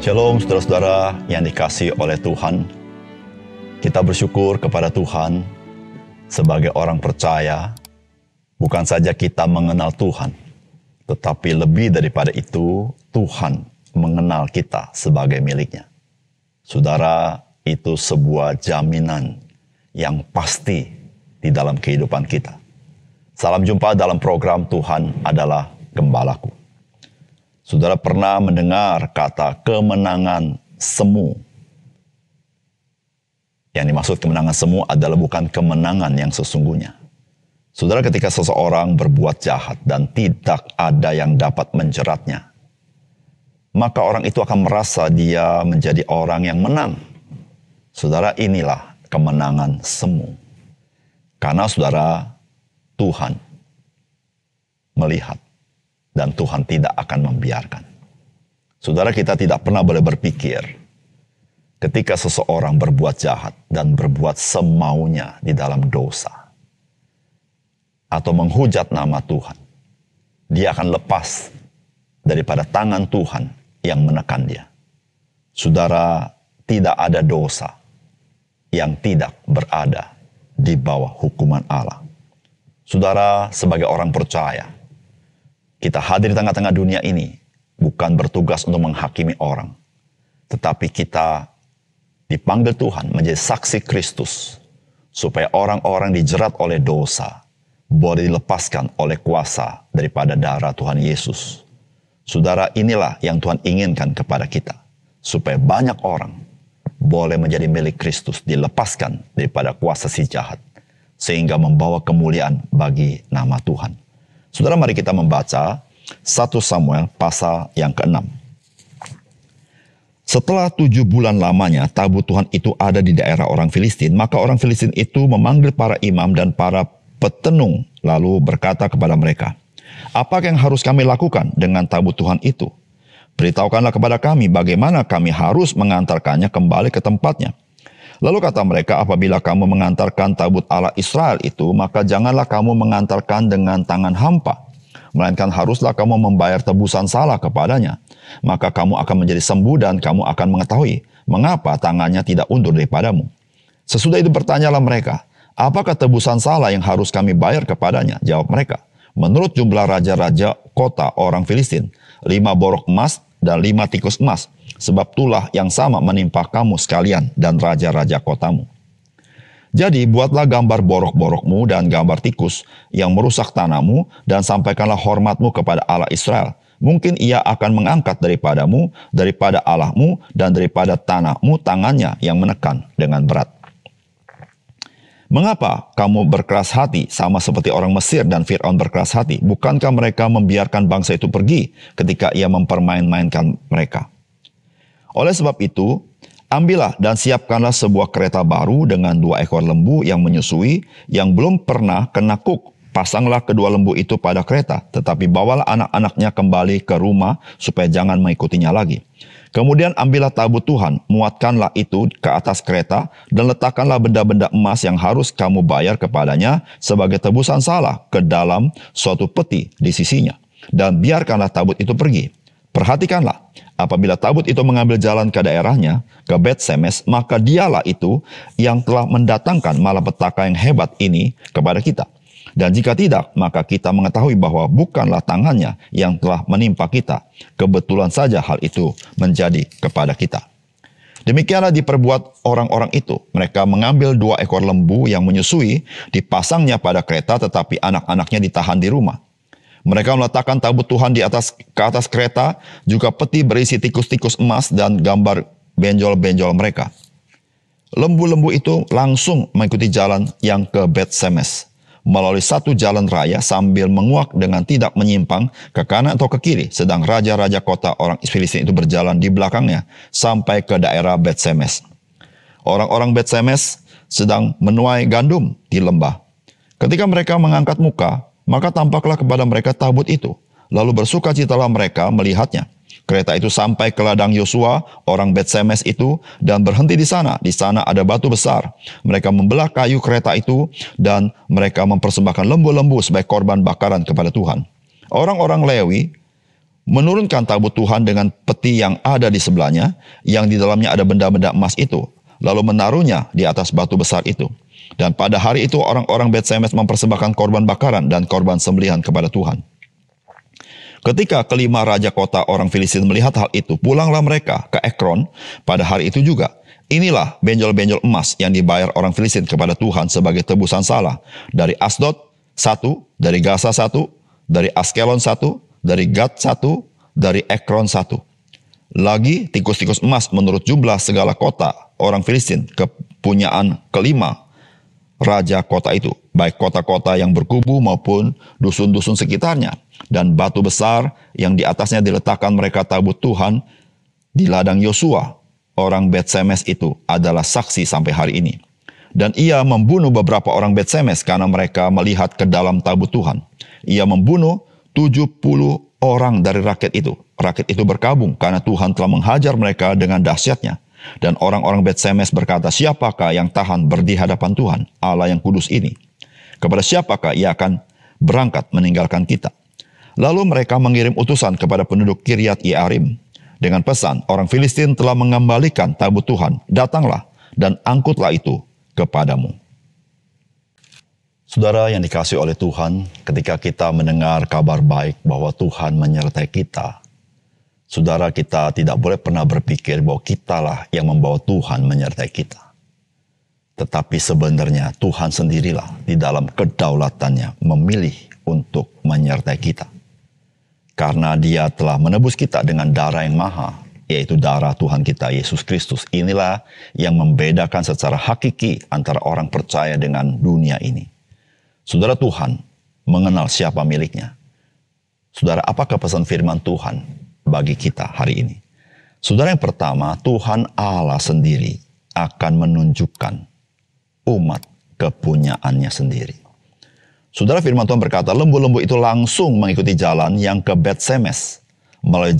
Shalom saudara-saudara yang dikasihi oleh Tuhan. Kita bersyukur kepada Tuhan sebagai orang percaya. Bukan saja kita mengenal Tuhan, tetapi lebih daripada itu, Tuhan mengenal kita sebagai miliknya. Saudara, itu sebuah jaminan yang pasti di dalam kehidupan kita. Salam jumpa dalam program Tuhan adalah Gembalaku. Saudara pernah mendengar kata kemenangan semu? Yang dimaksud kemenangan semu adalah bukan kemenangan yang sesungguhnya. Saudara, ketika seseorang berbuat jahat dan tidak ada yang dapat menjeratnya, maka orang itu akan merasa dia menjadi orang yang menang. Saudara, inilah kemenangan semu. Karena saudara, Tuhan melihat. Dan Tuhan tidak akan membiarkan. Saudara, kita tidak pernah boleh berpikir ketika seseorang berbuat jahat dan berbuat semaunya di dalam dosa atau menghujat nama Tuhan, dia akan lepas daripada tangan Tuhan yang menekan dia. Saudara, tidak ada dosa yang tidak berada di bawah hukuman Allah. Saudara, sebagai orang percaya, kita hadir di tengah-tengah dunia ini bukan bertugas untuk menghakimi orang, tetapi kita dipanggil Tuhan menjadi saksi Kristus, supaya orang-orang dijerat oleh dosa boleh dilepaskan oleh kuasa daripada darah Tuhan Yesus. Saudara, inilah yang Tuhan inginkan kepada kita, supaya banyak orang boleh menjadi milik Kristus, dilepaskan daripada kuasa si jahat, sehingga membawa kemuliaan bagi nama Tuhan. Saudara, mari kita membaca 1 Samuel pasal yang ke-6. Setelah 7 bulan lamanya tabut Tuhan itu ada di daerah orang Filistin, maka orang Filistin itu memanggil para imam dan para petenung, lalu berkata kepada mereka, "Apa yang harus kami lakukan dengan tabut Tuhan itu? Beritahukanlah kepada kami bagaimana kami harus mengantarkannya kembali ke tempatnya." Lalu kata mereka, "Apabila kamu mengantarkan tabut Allah Israel itu, maka janganlah kamu mengantarkan dengan tangan hampa, melainkan haruslah kamu membayar tebusan salah kepadanya. Maka kamu akan menjadi sembuh dan kamu akan mengetahui mengapa tangannya tidak undur daripadamu." Sesudah itu bertanyalah mereka, "Apakah tebusan salah yang harus kami bayar kepadanya?" Jawab mereka, "Menurut jumlah raja-raja kota orang Filistin, 5 borok emas dan 5 tikus emas. Sebab itulah yang sama menimpa kamu sekalian dan raja-raja kotamu. Jadi buatlah gambar borok-borokmu dan gambar tikus yang merusak tanahmu dan sampaikanlah hormatmu kepada Allah Israel. Mungkin ia akan mengangkat daripadamu, daripada Allahmu dan daripada tanahmu tangannya yang menekan dengan berat. Mengapa kamu berkeras hati sama seperti orang Mesir dan Fir'aun berkeras hati? Bukankah mereka membiarkan bangsa itu pergi ketika ia mempermain-mainkan mereka? Oleh sebab itu, ambillah dan siapkanlah sebuah kereta baru dengan 2 ekor lembu yang menyusui, yang belum pernah kena kuk. Pasanglah kedua lembu itu pada kereta, tetapi bawalah anak-anaknya kembali ke rumah supaya jangan mengikutinya lagi. Kemudian ambillah tabut Tuhan, muatkanlah itu ke atas kereta, dan letakkanlah benda-benda emas yang harus kamu bayar kepadanya sebagai tebusan salah ke dalam suatu peti di sisinya. Dan biarkanlah tabut itu pergi. Perhatikanlah, apabila tabut itu mengambil jalan ke daerahnya, ke Bet-Semes, maka dialah itu yang telah mendatangkan malapetaka yang hebat ini kepada kita. Dan jika tidak, maka kita mengetahui bahwa bukanlah tangannya yang telah menimpa kita. Kebetulan saja hal itu menjadi kepada kita. Demikianlah diperbuat orang-orang itu. Mereka mengambil 2 ekor lembu yang menyusui, dipasangnya pada kereta, tetapi anak-anaknya ditahan di rumah. Mereka meletakkan tabut Tuhan ke atas kereta, juga peti berisi tikus-tikus emas dan gambar benjol-benjol mereka. Lembu-lembu itu langsung mengikuti jalan yang ke Bet-Semes, melalui satu jalan raya sambil menguak dengan tidak menyimpang ke kanan atau ke kiri, sedang raja-raja kota orang Filistin itu berjalan di belakangnya sampai ke daerah Bet-Semes. Orang-orang Bet-Semes sedang menuai gandum di lembah. Ketika mereka mengangkat muka, maka tampaklah kepada mereka tabut itu. Lalu bersukacitalah mereka melihatnya. Kereta itu sampai ke ladang Yosua, orang Bet-Semes itu, dan berhenti di sana. Di sana ada batu besar. Mereka membelah kayu kereta itu, dan mereka mempersembahkan lembu-lembu sebagai korban bakaran kepada Tuhan. Orang-orang Lewi menurunkan tabut Tuhan dengan peti yang ada di sebelahnya, yang di dalamnya ada benda-benda emas itu, lalu menaruhnya di atas batu besar itu. Dan pada hari itu orang-orang Bet-Semes mempersembahkan korban bakaran dan korban sembelihan kepada Tuhan. Ketika kelima raja kota orang Filistin melihat hal itu, pulanglah mereka ke Ekron pada hari itu juga. Inilah benjol-benjol emas yang dibayar orang Filistin kepada Tuhan sebagai tebusan salah. Dari Asdod 1, dari Gaza 1, dari Askelon 1, dari Gad 1, dari Ekron 1. Lagi tikus-tikus emas menurut jumlah segala kota orang Filistin, kepunyaan kelima raja kota itu, baik kota-kota yang berkubu maupun dusun-dusun sekitarnya. Dan batu besar yang di atasnya diletakkan mereka tabut Tuhan di ladang Yosua, orang Bet-Semes itu adalah saksi sampai hari ini. Dan ia membunuh beberapa orang Bet-Semes karena mereka melihat ke dalam tabut Tuhan. Ia membunuh 70 orang dari rakyat itu. Rakyat itu berkabung karena Tuhan telah menghajar mereka dengan dahsyatnya. Dan orang-orang Bet-Semes berkata, siapakah yang tahan berdiri hadapan Tuhan, Allah yang kudus ini? Kepada siapakah ia akan berangkat meninggalkan kita? Lalu mereka mengirim utusan kepada penduduk Kiryat Yearim dengan pesan, orang Filistin telah mengembalikan tabut Tuhan, datanglah dan angkutlah itu kepadamu. Saudara yang dikasihi oleh Tuhan, ketika kita mendengar kabar baik bahwa Tuhan menyertai kita, saudara, kita tidak boleh pernah berpikir bahwa kitalah yang membawa Tuhan menyertai kita. Tetapi sebenarnya Tuhan sendirilah di dalam kedaulatannya memilih untuk menyertai kita. Karena dia telah menebus kita dengan darah yang mahal, yaitu darah Tuhan kita Yesus Kristus. Inilah yang membedakan secara hakiki antara orang percaya dengan dunia ini. Saudara, Tuhan mengenal siapa miliknya. Saudara, apakah pesan firman Tuhan bagi kita hari ini? Saudara, yang pertama, Tuhan Allah sendiri akan menunjukkan umat kepunyaannya sendiri. Saudara, firman Tuhan berkata, lembu-lembu itu langsung mengikuti jalan yang ke Bet-Semes melalui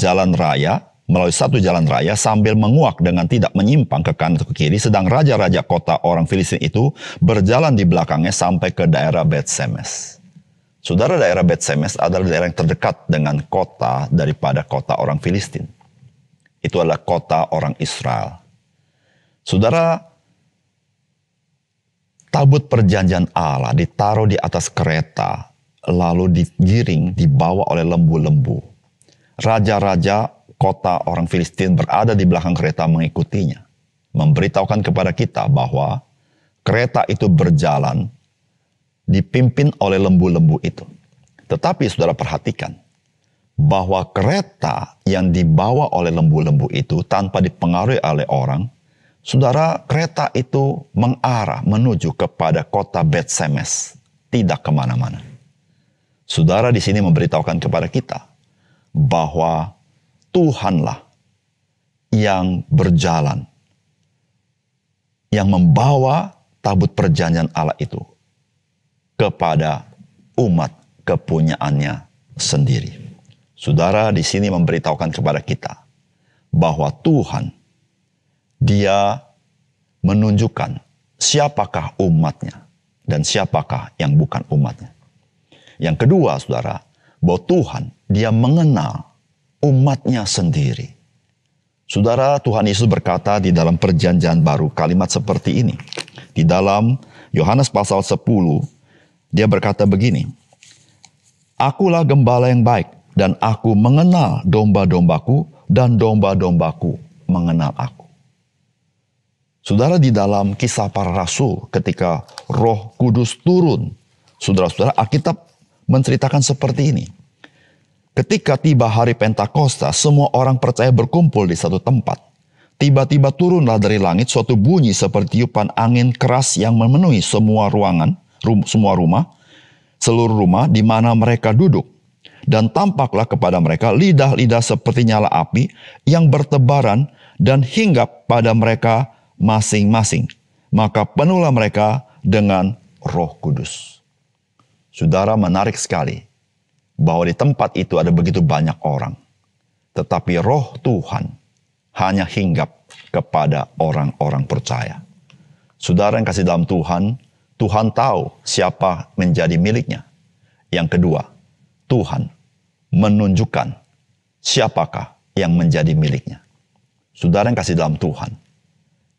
satu jalan raya sambil menguak dengan tidak menyimpang ke kanan atau ke kiri, sedang raja-raja kota orang Filistin itu berjalan di belakangnya sampai ke daerah Bet-Semes. Saudara, daerah Bet-Semes adalah daerah yang terdekat dengan kota daripada kota orang Filistin. Itu adalah kota orang Israel. Saudara, tabut perjanjian Allah ditaruh di atas kereta, lalu digiring, dibawa oleh lembu-lembu. Raja-raja kota orang Filistin berada di belakang kereta mengikutinya, memberitahukan kepada kita bahwa kereta itu berjalan, dipimpin oleh lembu-lembu itu. Tetapi saudara perhatikan, bahwa kereta yang dibawa oleh lembu-lembu itu tanpa dipengaruhi oleh orang, saudara, kereta itu mengarah menuju kepada kota Bet-Semes, tidak kemana-mana. Saudara di sini memberitahukan kepada kita bahwa Tuhanlah yang berjalan, yang membawa tabut perjanjian Allah itu kepada umat kepunyaannya sendiri. Saudara di sini memberitahukan kepada kita bahwa Tuhan, dia menunjukkan siapakah umatnya dan siapakah yang bukan umatnya. Yang kedua, saudara, bahwa Tuhan, dia mengenal umatnya sendiri. Saudara, Tuhan Yesus berkata di dalam perjanjian baru kalimat seperti ini. Di dalam Yohanes pasal 10, dia berkata begini, Akulah gembala yang baik, dan aku mengenal domba-dombaku, dan domba-dombaku mengenal aku. Saudara, di dalam Kisah Para Rasul ketika Roh Kudus turun, saudara-saudara, Alkitab menceritakan seperti ini. Ketika tiba hari Pentakosta, semua orang percaya berkumpul di satu tempat. Tiba-tiba turunlah dari langit suatu bunyi seperti tiupan angin keras yang memenuhi semua ruangan, semua rumah, seluruh rumah di mana mereka duduk. Dan tampaklah kepada mereka lidah-lidah seperti nyala api yang bertebaran dan hinggap pada mereka masing-masing. Maka penuhlah mereka dengan Roh Kudus. Saudara, menarik sekali bahwa di tempat itu ada begitu banyak orang. Tetapi Roh Tuhan hanya hinggap kepada orang-orang percaya. Saudara yang kasih dalam Tuhan, Tuhan tahu siapa menjadi miliknya. Yang kedua, Tuhan menunjukkan siapakah yang menjadi miliknya? Saudara yang kasih dalam Tuhan,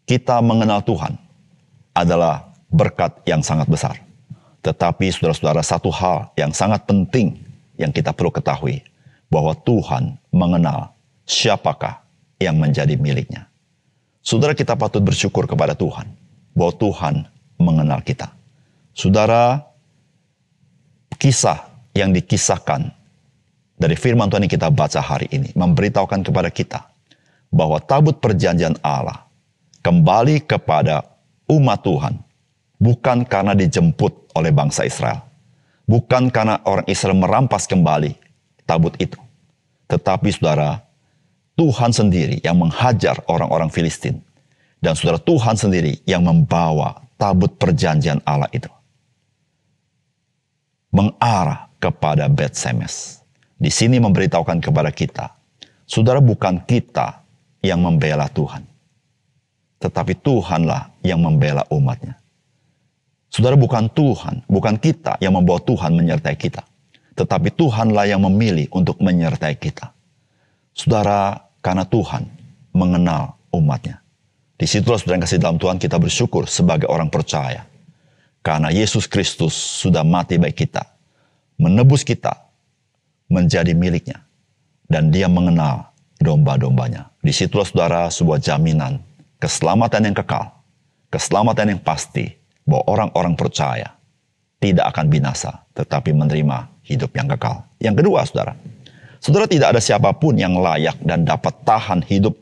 kita mengenal Tuhan adalah berkat yang sangat besar. Tetapi saudara-saudara, satu hal yang sangat penting yang kita perlu ketahui, bahwa Tuhan mengenal siapakah yang menjadi miliknya. Saudara, kita patut bersyukur kepada Tuhan bahwa Tuhan mengenal kita. Saudara, kisah yang dikisahkan dari firman Tuhan yang kita baca hari ini memberitahukan kepada kita bahwa tabut perjanjian Allah kembali kepada umat Tuhan bukan karena dijemput oleh bangsa Israel, bukan karena orang Israel merampas kembali tabut itu, tetapi saudara, Tuhan sendiri yang menghajar orang-orang Filistin, dan saudara, Tuhan sendiri yang membawa tabut perjanjian Allah itu mengarah kepada Bet Semes. Di sini memberitahukan kepada kita, saudara, bukan kita yang membela Tuhan, tetapi Tuhanlah yang membela umatnya. Saudara, bukan Tuhan, bukan kita yang membawa Tuhan menyertai kita, tetapi Tuhanlah yang memilih untuk menyertai kita. Saudara, karena Tuhan mengenal umatnya. Disitulah saudara yang kasih dalam Tuhan, kita bersyukur sebagai orang percaya. Karena Yesus Kristus sudah mati bagi kita, menebus kita menjadi miliknya, dan Dia mengenal domba-dombanya. Disitulah saudara sebuah jaminan keselamatan yang kekal, keselamatan yang pasti, bahwa orang-orang percaya tidak akan binasa, tetapi menerima hidup yang kekal. Yang kedua, saudara, saudara, tidak ada siapapun yang layak dan dapat tahan hidup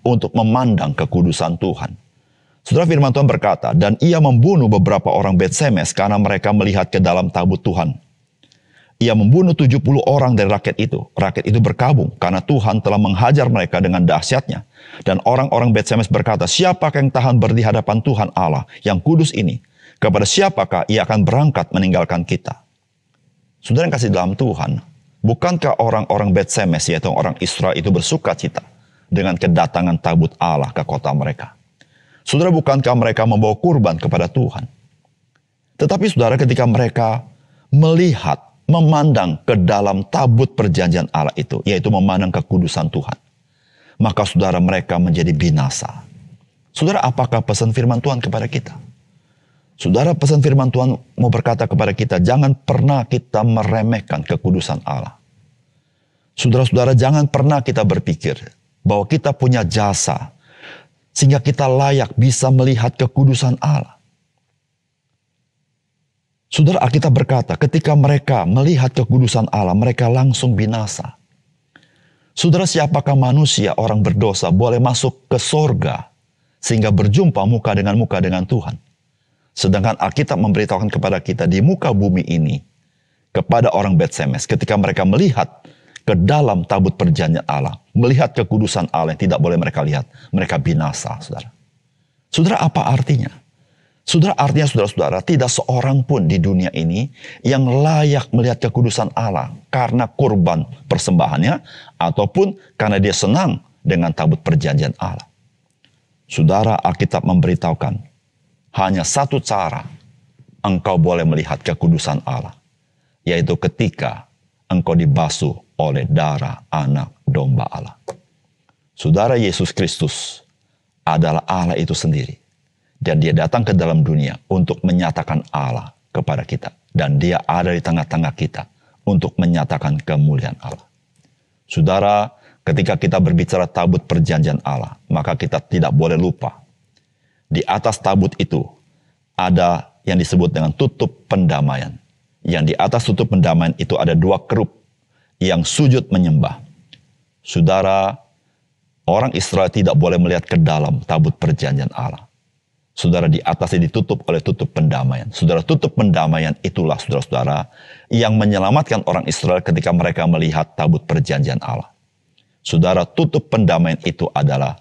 untuk memandang kekudusan Tuhan. Saudara, firman Tuhan berkata, dan ia membunuh beberapa orang Bet Semes karena mereka melihat ke dalam tabut Tuhan. Ia membunuh 70 orang dari rakyat itu. Rakyat itu berkabung karena Tuhan telah menghajar mereka dengan dahsyatnya. Dan orang-orang Bet Semes berkata, siapakah yang tahan berdiri di hadapan Tuhan Allah yang kudus ini? Kepada siapakah ia akan berangkat meninggalkan kita? Saudara yang kasih dalam Tuhan, bukankah orang-orang Bet Semes, yaitu orang Israel itu, bersuka cita dengan kedatangan tabut Allah ke kota mereka? Saudara, bukankah mereka membawa kurban kepada Tuhan? Tetapi saudara, ketika mereka melihat, memandang ke dalam tabut perjanjian Allah itu, yaitu memandang kekudusan Tuhan, maka saudara, mereka menjadi binasa. Saudara, apakah pesan firman Tuhan kepada kita? Saudara, pesan firman Tuhan mau berkata kepada kita, jangan pernah kita meremehkan kekudusan Allah. Saudara-saudara, jangan pernah kita berpikir bahwa kita punya jasa sehingga kita layak bisa melihat kekudusan Allah. Saudara, Alkitab berkata, ketika mereka melihat kekudusan Allah, mereka langsung binasa. Saudara, siapakah manusia orang berdosa boleh masuk ke sorga sehingga berjumpa muka dengan Tuhan? Sedangkan Alkitab memberitahukan kepada kita di muka bumi ini, kepada orang Bet Semes, ketika mereka melihat ke dalam tabut perjanjian Allah, melihat kekudusan Allah yang tidak boleh mereka lihat, mereka binasa, saudara. Saudara, apa artinya? Saudara, artinya saudara-saudara, tidak seorang pun di dunia ini yang layak melihat kekudusan Allah karena kurban persembahannya, ataupun karena dia senang dengan tabut perjanjian Allah. Saudara, Alkitab memberitahukan, hanya satu cara engkau boleh melihat kekudusan Allah, yaitu ketika engkau dibasuh oleh darah anak domba Allah. Saudara, Yesus Kristus adalah Allah itu sendiri. Dan dia datang ke dalam dunia untuk menyatakan Allah kepada kita. Dan dia ada di tengah-tengah kita untuk menyatakan kemuliaan Allah. Saudara, ketika kita berbicara tabut perjanjian Allah, maka kita tidak boleh lupa. Di atas tabut itu ada yang disebut dengan tutup pendamaian. Yang di atas tutup pendamaian itu ada dua kerub yang sujud menyembah. Saudara, orang Israel tidak boleh melihat ke dalam tabut perjanjian Allah. Saudara, di atasnya ditutup oleh tutup pendamaian. Saudara, tutup pendamaian itulah saudara-saudara yang menyelamatkan orang Israel ketika mereka melihat tabut perjanjian Allah. Saudara, tutup pendamaian itu adalah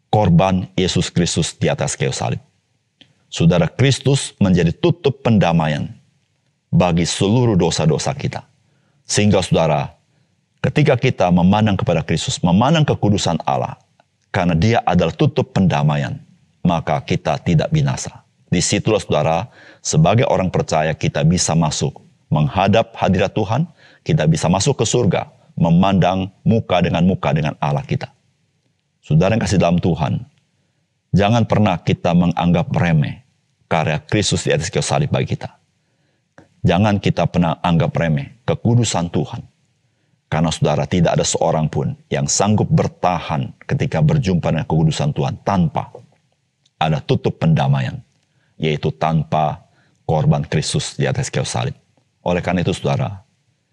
korban Yesus Kristus di atas kayu salib. Saudara, Kristus menjadi tutup pendamaian bagi seluruh dosa-dosa kita. Sehingga saudara, ketika kita memandang kepada Kristus, memandang kekudusan Allah, karena dia adalah tutup pendamaian, maka kita tidak binasa. Disitulah saudara, sebagai orang percaya kita bisa masuk menghadap hadirat Tuhan, kita bisa masuk ke surga, memandang muka dengan Allah kita. Saudara yang kasih dalam Tuhan, jangan pernah kita menganggap remeh karya Kristus di atas kayu salib bagi kita. Jangan kita pernah anggap remeh kekudusan Tuhan. Karena saudara, tidak ada seorang pun yang sanggup bertahan ketika berjumpa dengan kekudusan Tuhan tanpa ada tutup pendamaian, yaitu tanpa korban Kristus di atas kayu salib. Oleh karena itu saudara,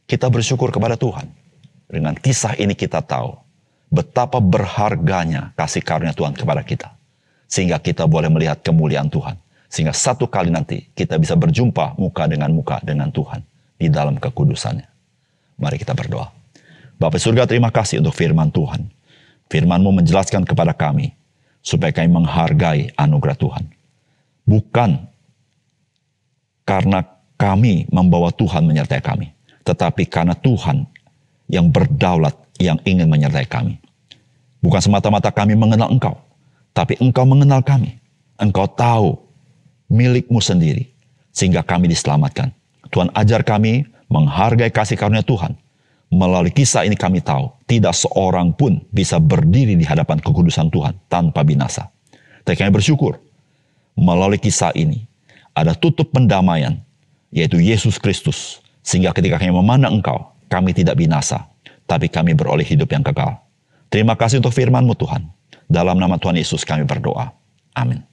kita bersyukur kepada Tuhan. Dengan kisah ini kita tahu betapa berharganya kasih karunia Tuhan kepada kita. Sehingga kita boleh melihat kemuliaan Tuhan. Sehingga satu kali nanti kita bisa berjumpa muka dengan Tuhan di dalam kekudusannya. Mari kita berdoa. Bapa surga, terima kasih untuk firman Tuhan. Firman-Mu menjelaskan kepada kami supaya kami menghargai anugerah Tuhan. Bukan karena kami membawa Tuhan menyertai kami, tetapi karena Tuhan yang berdaulat yang ingin menyertai kami. Bukan semata-mata kami mengenal Engkau, tapi Engkau mengenal kami. Engkau tahu milik-Mu sendiri, sehingga kami diselamatkan. Tuhan ajar kami menghargai kasih karunia Tuhan. Melalui kisah ini kami tahu, tidak seorang pun bisa berdiri di hadapan kekudusan Tuhan tanpa binasa. Tapi kami bersyukur, melalui kisah ini, ada tutup pendamaian, yaitu Yesus Kristus. Sehingga ketika kami memandang Engkau, kami tidak binasa, tapi kami beroleh hidup yang kekal. Terima kasih untuk firman-Mu Tuhan. Dalam nama Tuhan Yesus kami berdoa. Amin.